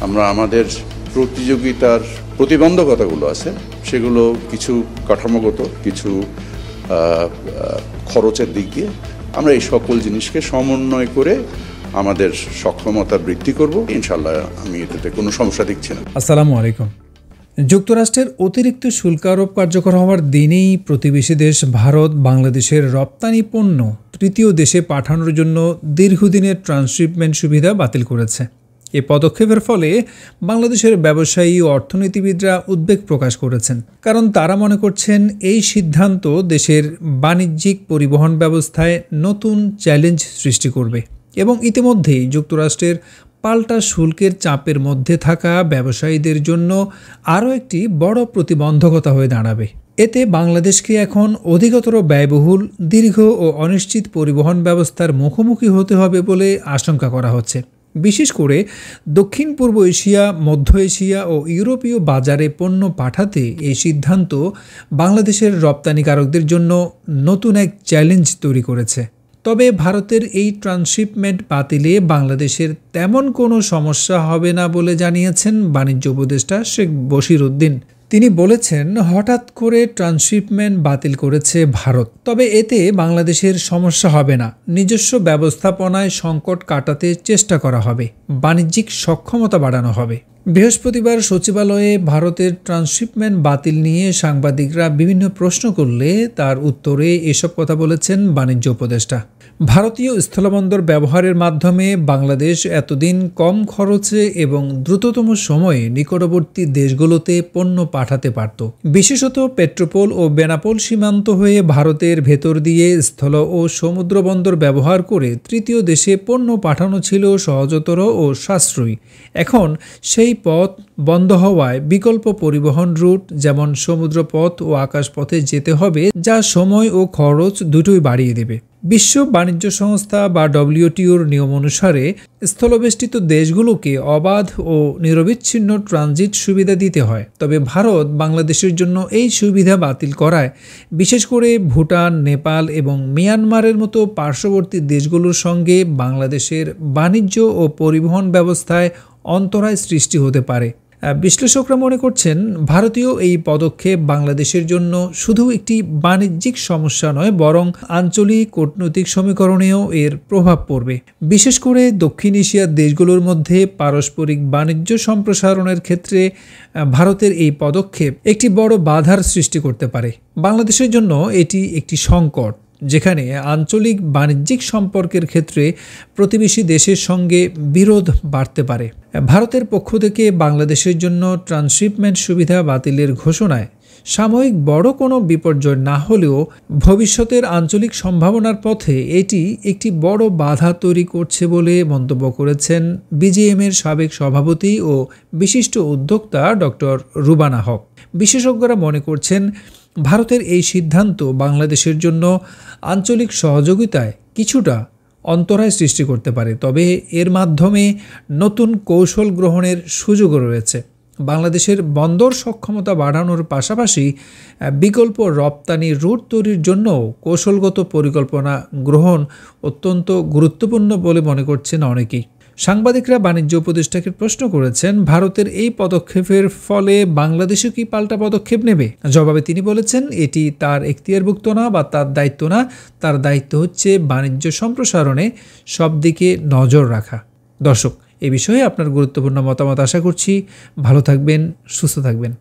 আমরা আমাদের প্রতিযোগিতার প্রতিবন্ধকতাগুলো আছে সেগুলো কিছু কাঠামোগত, কিছু খরচের দিক দিয়ে আমরা এই সকল জিনিসকে সমন্বয় করে আমাদের সক্ষমতা বৃদ্ধি করব। ইনশাআল্লাহ আমি এটাতে কোনো সমস্যা দেখছি না। আসসালামু আলাইকুম। যুক্তরাষ্ট্রের অতিরিক্ত শুল্ক আরোপ কার্যকর হওয়ার দিনেই প্রতিবেশী দেশ ভারত বাংলাদেশের রপ্তানি পণ্য তৃতীয় দেশে পাঠানোর জন্য দীর্ঘদিনের ট্রান্সশিপমেন্ট সুবিধা বাতিল করেছে। এ পদক্ষেপের ফলে বাংলাদেশের ব্যবসায়ী ও অর্থনীতিবিদরা উদ্বেগ প্রকাশ করেছেন, কারণ তারা মনে করছেন এই সিদ্ধান্ত দেশের বাণিজ্যিক পরিবহন ব্যবস্থায় নতুন চ্যালেঞ্জ সৃষ্টি করবে এবং ইতিমধ্যেই যুক্তরাষ্ট্রের পাল্টা শুল্কের চাপের মধ্যে থাকা ব্যবসায়ীদের জন্য আরও একটি বড় প্রতিবন্ধকতা হয়ে দাঁড়াবে। এতে বাংলাদেশকে এখন অধিকতর ব্যয়বহুল, দীর্ঘ ও অনিশ্চিত পরিবহন ব্যবস্থার মুখোমুখি হতে হবে বলে আশঙ্কা করা হচ্ছে। বিশেষ করে দক্ষিণ পূর্ব এশিয়া, মধ্য এশিয়া ও ইউরোপীয় বাজারে পণ্য পাঠাতে এই সিদ্ধান্ত বাংলাদেশের রপ্তানিকারকদের জন্য নতুন এক চ্যালেঞ্জ তৈরি করেছে। তবে ভারতের এই ট্রান্সশিপমেন্ট বাতিলে বাংলাদেশের তেমন কোনো সমস্যা হবে না বলে জানিয়েছেন বাণিজ্য উপদেষ্টা শেখ বশির উদ্দিন। তিনি বলেছেন, হঠাৎ করে ট্রান্সশিপমেন্ট বাতিল করেছে ভারত, তবে এতে বাংলাদেশের সমস্যা হবে না। নিজস্ব ব্যবস্থাপনায় সংকট কাটাতে চেষ্টা করা হবে, বাণিজ্যিক সক্ষমতা বাড়ানো হবে। বৃহস্পতিবার সচিবালয়ে ভারতের ট্রান্সশিপমেন্ট বাতিল নিয়ে সাংবাদিকরা বিভিন্ন প্রশ্ন করলে তার উত্তরে এসব কথা বলেছেন বাণিজ্য উপদেষ্টা। ভারতীয় স্থলবন্দর ব্যবহারের মাধ্যমে বাংলাদেশ এতদিন কম খরচে এবং দ্রুততম সময়ে নিকটবর্তী দেশগুলোতে পণ্য পাঠাতে পারত। বিশেষত পেট্রোপোল ও বেনাপোল সীমান্ত হয়ে ভারতের ভেতর দিয়ে স্থল ও সমুদ্র বন্দর ব্যবহার করে তৃতীয় দেশে পণ্য পাঠানো ছিল সহজতর ও সাশ্রয়ী। এখন সেই পথ বন্ধ হওয়ায় বিকল্প পরিবহন রুট যেমন সমুদ্রপথ ও আকাশপথে যেতে হবে, যা সময় ও খরচ দুটোই বাড়িয়ে দেবে। বিশ্ব বাণিজ্য সংস্থা বা WTOর নিয়ম অনুসারে স্থলবেষ্টিত দেশগুলোকে অবাধ ও নিরবিচ্ছিন্ন ট্রানজিট সুবিধা দিতে হয়। তবে ভারত বাংলাদেশের জন্য এই সুবিধা বাতিল করায় বিশেষ করে ভুটান, নেপাল এবং মিয়ানমারের মতো পার্শ্ববর্তী দেশগুলোর সঙ্গে বাংলাদেশের বাণিজ্য ও পরিবহন ব্যবস্থায় অন্তরায় সৃষ্টি হতে পারে। বিশ্লেষকরা মনে করছেন, ভারতীয় এই পদক্ষেপ বাংলাদেশের জন্য শুধু একটি বাণিজ্যিক সমস্যা নয়, বরং আঞ্চলিক কূটনৈতিক সমীকরণেও এর প্রভাব পড়বে। বিশেষ করে দক্ষিণ এশিয়ার দেশগুলোর মধ্যে পারস্পরিক বাণিজ্য সম্প্রসারণের ক্ষেত্রে ভারতের এই পদক্ষেপ একটি বড় বাধার সৃষ্টি করতে পারে। বাংলাদেশের জন্য এটি একটি সংকট, যেখানে আঞ্চলিক বাণিজ্যিক সম্পর্কের ক্ষেত্রে প্রতিবেশী দেশের সঙ্গে বিরোধ বাড়তে পারে। ভারতের পক্ষ থেকে বাংলাদেশের জন্য ট্রান্সশিপমেন্ট সুবিধা বাতিলের ঘোষণায় সাময়িক বড় কোনো বিপর্যয় না হলেও ভবিষ্যতের আঞ্চলিক সম্ভাবনার পথে এটি একটি বড় বাধা তৈরি করছে বলে মন্তব্য করেছেন BGM-এর সাবেক সভাপতি ও বিশিষ্ট উদ্যোক্তা ডক্টর রুবানা হক। বিশেষজ্ঞরা মনে করছেন, ভারতের এই সিদ্ধান্ত বাংলাদেশের জন্য আঞ্চলিক সহযোগিতায় কিছুটা অন্তরায় সৃষ্টি করতে পারে, তবে এর মাধ্যমে নতুন কৌশল গ্রহণের সুযোগও রয়েছে। বাংলাদেশের বন্দর সক্ষমতা বাড়ানোর পাশাপাশি বিকল্প রপ্তানি রুট তৈরির জন্য কৌশলগত পরিকল্পনা গ্রহণ অত্যন্ত গুরুত্বপূর্ণ বলে মনে করছেন অনেকেই। সাংবাদিকরা বাণিজ্য উপদেষ্টাকে প্রশ্ন করেছেন, ভারতের এই পদক্ষেপের ফলে বাংলাদেশও কি পাল্টা পদক্ষেপ নেবে? জবাবে তিনি বলেছেন, এটি তার এখতিয়ারভুক্ত না বা তার দায়িত্ব না। তার দায়িত্ব হচ্ছে বাণিজ্য সম্প্রসারণে সব দিকে নজর রাখা। দর্শক, এ বিষয়ে আপনার গুরুত্বপূর্ণ মতামত আশা করছি। ভালো থাকবেন, সুস্থ থাকবেন।